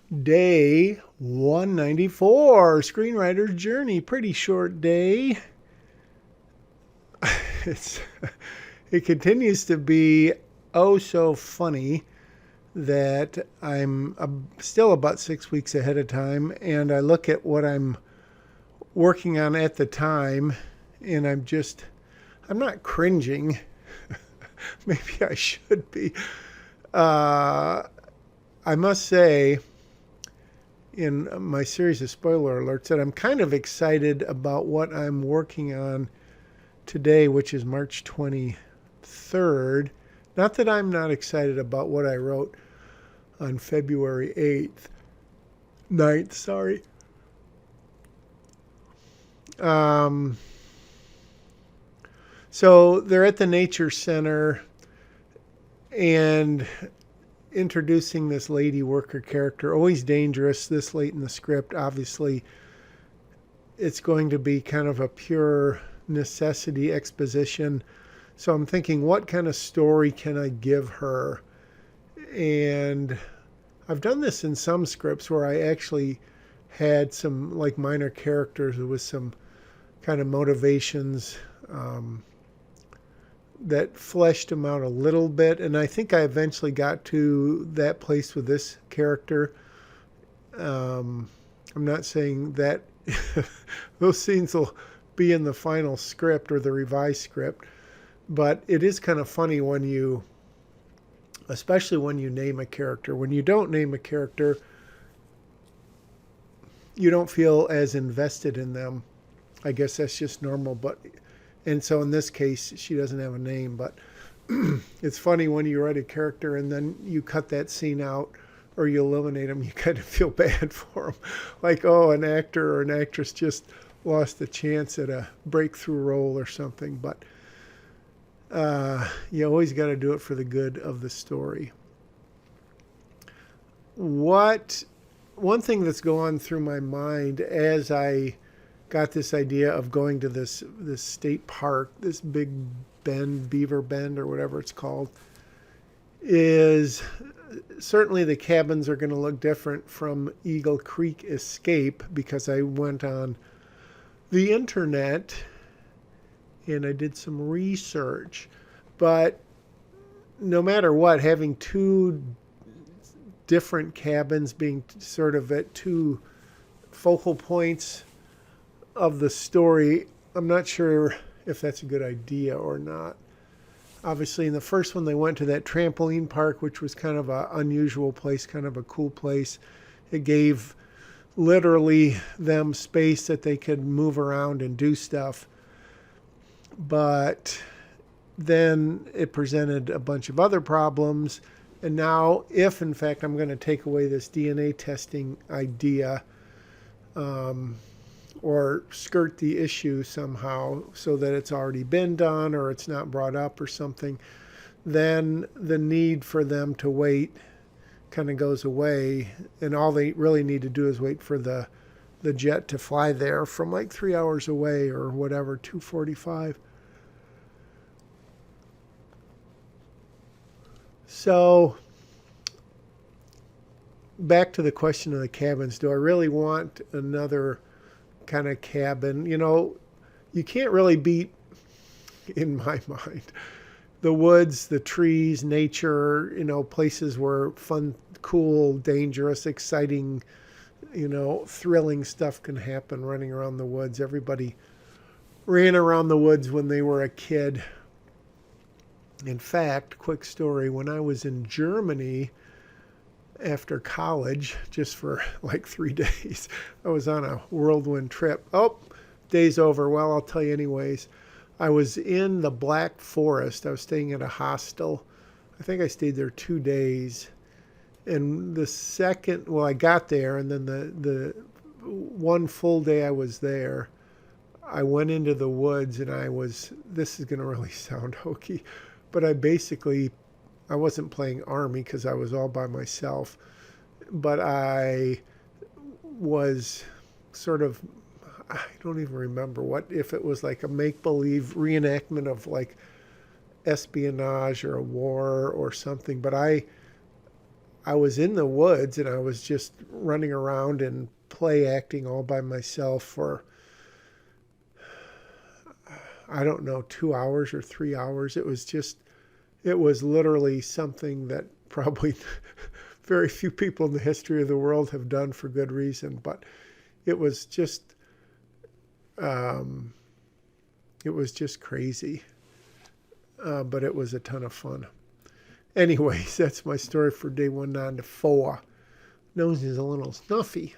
Day 194, Screenwriter's Journey. Pretty short day. It's, it continues to be oh so funny that I'm still about 6 weeks ahead of time, and I look at what I'm working on at the time, and I'm not cringing. Maybe I should be. Uh, I must say, in my series of spoiler alerts, that I'm kind of excited about what I'm working on today, which is March 23rd. Not that I'm not excited about what I wrote on February 8th, 9th, sorry. Um, so they're at the Nature Center and introducing this lady worker character, always dangerous this late in the script. Obviously, it's going to be kind of a pure necessity exposition. So I'm thinking, what kind of story can I give her? And I've done this in some scripts where I actually had some like minor characters with some kind of motivations that fleshed them out a little bit. And I think I eventually got to that place with this character. I'm not saying that those scenes will be in the final script or the revised script, but it is kind of funny when you, especially when you name a character. When you don't name a character, you don't feel as invested in them. I guess that's just normal, and so in this case, she doesn't have a name, but it's funny when you write a character and then you cut that scene out or you eliminate them, you kind of feel bad for them. Like, oh, an actor or an actress just lost a chance at a breakthrough role or something. But you always got to do it for the good of the story. One thing that's going through my mind as I got this idea of going to this state park, this big bend, Beaver Bend or whatever it's called, is certainly the cabins are going to look different from Eagle Creek Escape, because I went on the internet and I did some research. But no matter what, having two different cabins being sort of at two focal points of the story, I'm not sure if that's a good idea or not. Obviously, in the first one, they went to that trampoline park, which was kind of an unusual place, kind of a cool place. It gave literally them space that they could move around and do stuff. But then it presented a bunch of other problems. And now, if in fact I'm going to take away this DNA testing idea, or skirt the issue somehow so that it's already been done or it's not brought up or something, then the need for them to wait kind of goes away. And all they really need to do is wait for the jet to fly there from like 3 hours away or whatever, 2:45. So back to the question of the cabins. Do I really want another kind of cabin? You can't really beat, in my mind, the woods, the trees, nature, places where fun, cool, dangerous, exciting, thrilling stuff can happen running around the woods. Everybody ran around the woods when they were a kid. In fact, quick story, when I was in Germany after college, just for like 3 days, I was on a whirlwind trip. Oh, day's over. Well, I'll tell you anyways. I was in the Black Forest. I was staying at a hostel. I think I stayed there 2 days. And I got there, and then the one full day I was there, I went into the woods, and this is going to really sound hokey, but I wasn't playing Army because I was all by myself, but I was sort of, I don't even remember if it was like a make-believe reenactment of like espionage or a war or something, but I I was in the woods and I was just running around and play acting all by myself for, I don't know, 2 hours or 3 hours. It was literally something that probably very few people in the history of the world have done for good reason. But it was just, it was just crazy. But it was a ton of fun. Anyways, that's my story for day 194. Nose is a little snuffy.